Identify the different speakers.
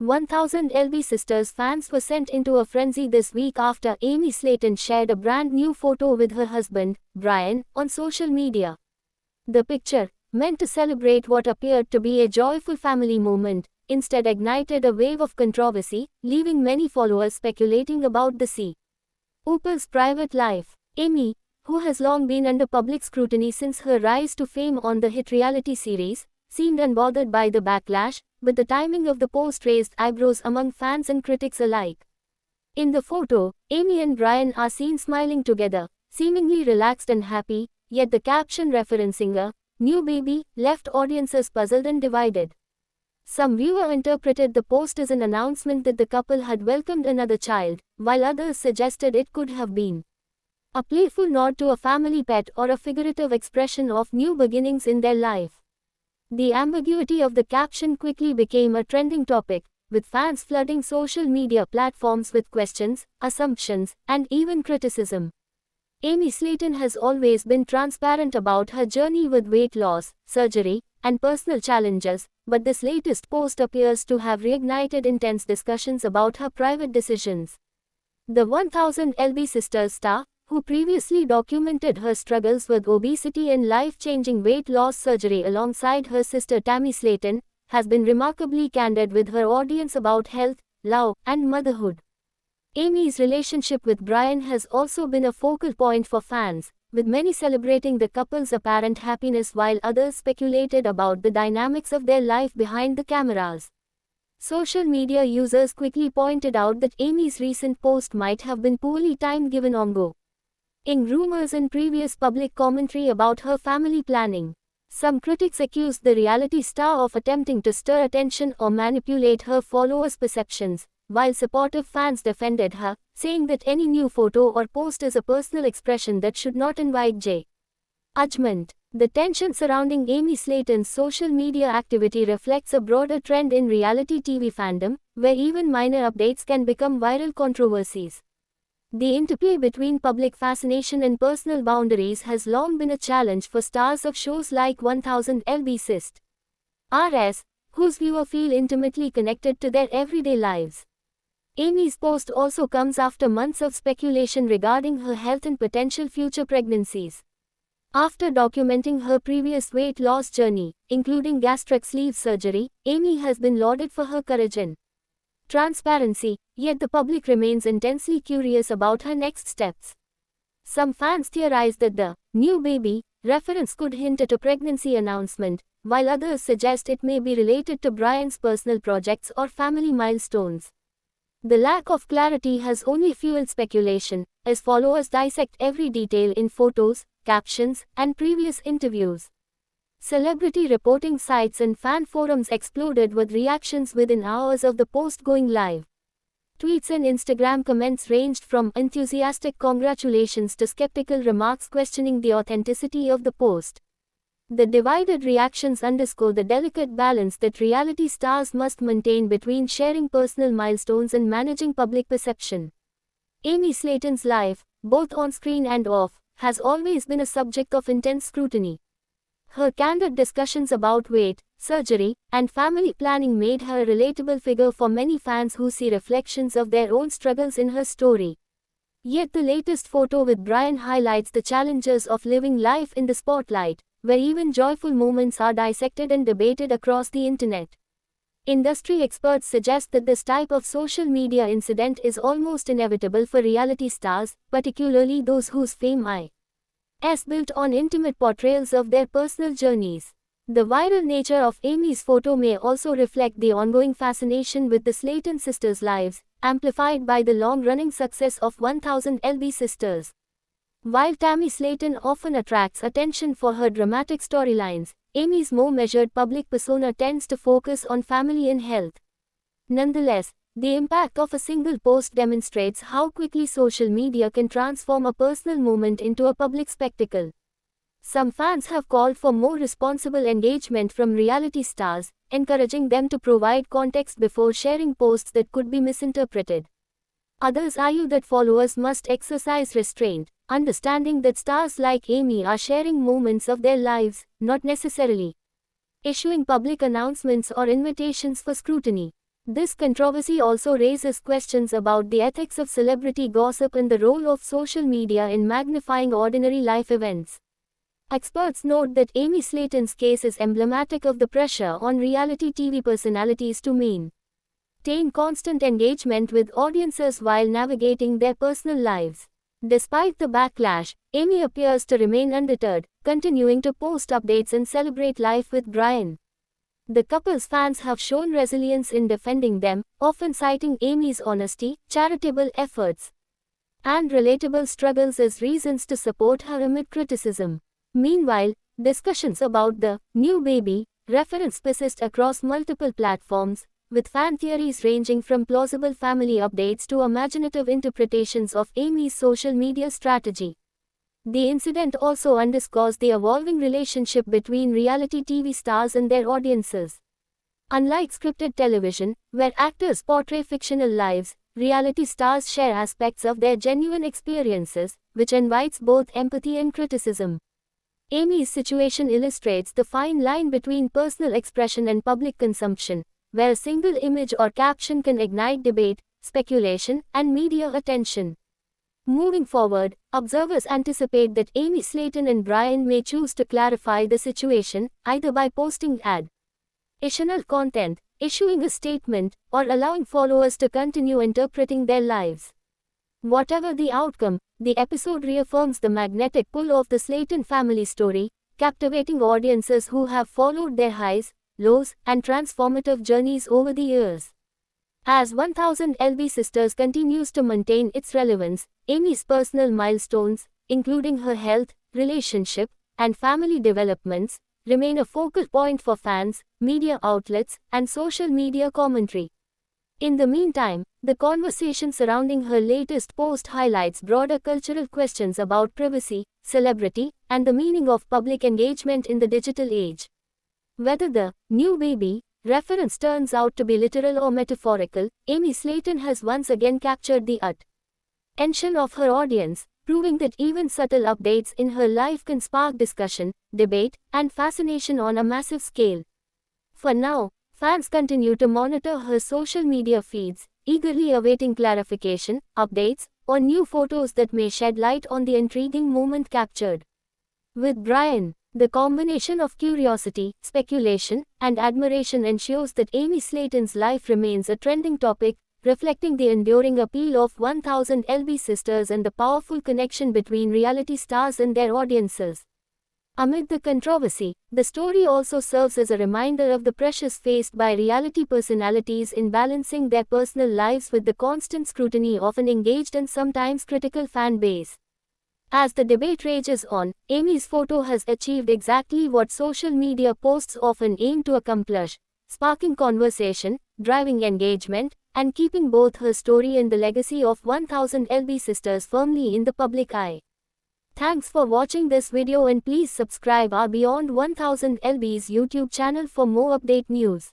Speaker 1: 1000 LB Sisters fans were sent into a frenzy this week after Amy Slayton shared a brand new photo with her husband, Brian, on social media. The picture, meant to celebrate what appeared to be a joyful family moment, instead ignited a wave of controversy, leaving many followers speculating about the couple's private life. Amy, who has long been under public scrutiny since her rise to fame on the hit reality series, seemed unbothered by the backlash, but the timing of the post raised eyebrows among fans and critics alike. In the photo, Amy and Brian are seen smiling together, seemingly relaxed and happy, yet the caption referencing a new baby left audiences puzzled and divided. Some viewers interpreted the post as an announcement that the couple had welcomed another child, while others suggested it could have been a playful nod to a family pet or a figurative expression of new beginnings in their life. The ambiguity of the caption quickly became a trending topic, with fans flooding social media platforms with questions, assumptions, and even criticism. Amy Slayton has always been transparent about her journey with weight loss, surgery, and personal challenges, but this latest post appears to have reignited intense discussions about her private decisions. The 1000 LB Sisters star, who previously documented her struggles with obesity and life-changing weight loss surgery alongside her sister Tammy Slayton, has been remarkably candid with her audience about health, love, and motherhood. Amy's relationship with Brian has also been a focal point for fans, with many celebrating the couple's apparent happiness while others speculated about the dynamics of their life behind the cameras. Social media users quickly pointed out that Amy's recent post might have been poorly timed given ongoing rumors and previous public commentary about her family planning. Some critics accused the reality star of attempting to stir attention or manipulate her followers' perceptions, while supportive fans defended her, saying that any new photo or post is a personal expression that should not invite judgment. The tension surrounding Amy Slayton's social media activity reflects a broader trend in reality TV fandom, where even minor updates can become viral controversies. The interplay between public fascination and personal boundaries has long been a challenge for stars of shows like 1000 LB Sisters, whose viewers feel intimately connected to their everyday lives. Amy's post also comes after months of speculation regarding her health and potential future pregnancies. After documenting her previous weight loss journey, including gastric sleeve surgery, Amy has been lauded for her courage and transparency, yet the public remains intensely curious about her next steps. Some fans theorize that the new baby reference could hint at a pregnancy announcement, while others suggest it may be related to Brian's personal projects or family milestones. The lack of clarity has only fueled speculation, as followers dissect every detail in photos, captions, and previous interviews. Celebrity reporting sites and fan forums exploded with reactions within hours of the post going live. Tweets and Instagram comments ranged from enthusiastic congratulations to skeptical remarks questioning the authenticity of the post. The divided reactions underscore the delicate balance that reality stars must maintain between sharing personal milestones and managing public perception. Amy Slayton's life, both on screen and off, has always been a subject of intense scrutiny. Her candid discussions about weight, surgery, and family planning made her a relatable figure for many fans who see reflections of their own struggles in her story. Yet the latest photo with Brian highlights the challenges of living life in the spotlight, where even joyful moments are dissected and debated across the internet. Industry experts suggest that this type of social media incident is almost inevitable for reality stars, particularly those whose fame is built on intimate portrayals of their personal journeys. The viral nature of Amy's photo may also reflect the ongoing fascination with the Slayton sisters' lives, amplified by the long-running success of 1000 LB Sisters. While Tammy Slayton often attracts attention for her dramatic storylines, Amy's more measured public persona tends to focus on family and health. Nonetheless, the impact of a single post demonstrates how quickly social media can transform a personal moment into a public spectacle. Some fans have called for more responsible engagement from reality stars, encouraging them to provide context before sharing posts that could be misinterpreted. Others argue that followers must exercise restraint, understanding that stars like Amy are sharing moments of their lives, not necessarily issuing public announcements or invitations for scrutiny. This controversy also raises questions about the ethics of celebrity gossip and the role of social media in magnifying ordinary life events. Experts note that Amy Slayton's case is emblematic of the pressure on reality TV personalities to maintain constant engagement with audiences while navigating their personal lives. Despite the backlash, Amy appears to remain undeterred, continuing to post updates and celebrate life with Brian. The couple's fans have shown resilience in defending them, often citing Amy's honesty, charitable efforts, and relatable struggles as reasons to support her amid criticism. Meanwhile, discussions about the new baby reference persist across multiple platforms, with fan theories ranging from plausible family updates to imaginative interpretations of Amy's social media strategy. The incident also underscores the evolving relationship between reality TV stars and their audiences. Unlike scripted television, where actors portray fictional lives, reality stars share aspects of their genuine experiences, which invites both empathy and criticism. Amy's situation illustrates the fine line between personal expression and public consumption, where a single image or caption can ignite debate, speculation, and media attention. Moving forward, observers anticipate that Amy Slayton and Brian may choose to clarify the situation, either by posting additional content, issuing a statement, or allowing followers to continue interpreting their lives. Whatever the outcome, the episode reaffirms the magnetic pull of the Slayton family story, captivating audiences who have followed their highs, lows, and transformative journeys over the years. As 1000 LB Sisters continues to maintain its relevance, Amy's personal milestones, including her health, relationship, and family developments, remain a focal point for fans, media outlets, and social media commentary. In the meantime, the conversation surrounding her latest post highlights broader cultural questions about privacy, celebrity, and the meaning of public engagement in the digital age. Whether the new baby reference turns out to be literal or metaphorical, Amy Slayton has once again captured the attention of her audience, proving that even subtle updates in her life can spark discussion, debate, and fascination on a massive scale. For now, fans continue to monitor her social media feeds, eagerly awaiting clarification, updates, or new photos that may shed light on the intriguing moment captured. With Brian, the combination of curiosity, speculation, and admiration ensures that Amy Slayton's life remains a trending topic, reflecting the enduring appeal of 1000 LB Sisters and the powerful connection between reality stars and their audiences. Amid the controversy, the story also serves as a reminder of the pressures faced by reality personalities in balancing their personal lives with the constant scrutiny of an engaged and sometimes critical fan base. As the debate rages on, Amy's photo has achieved exactly what social media posts often aim to accomplish: sparking conversation, driving engagement, and keeping both her story and the legacy of 1000 LB Sisters firmly in the public eye. Thanks for watching this video, and please subscribe our Beyond 1000 LB's YouTube channel for more update news.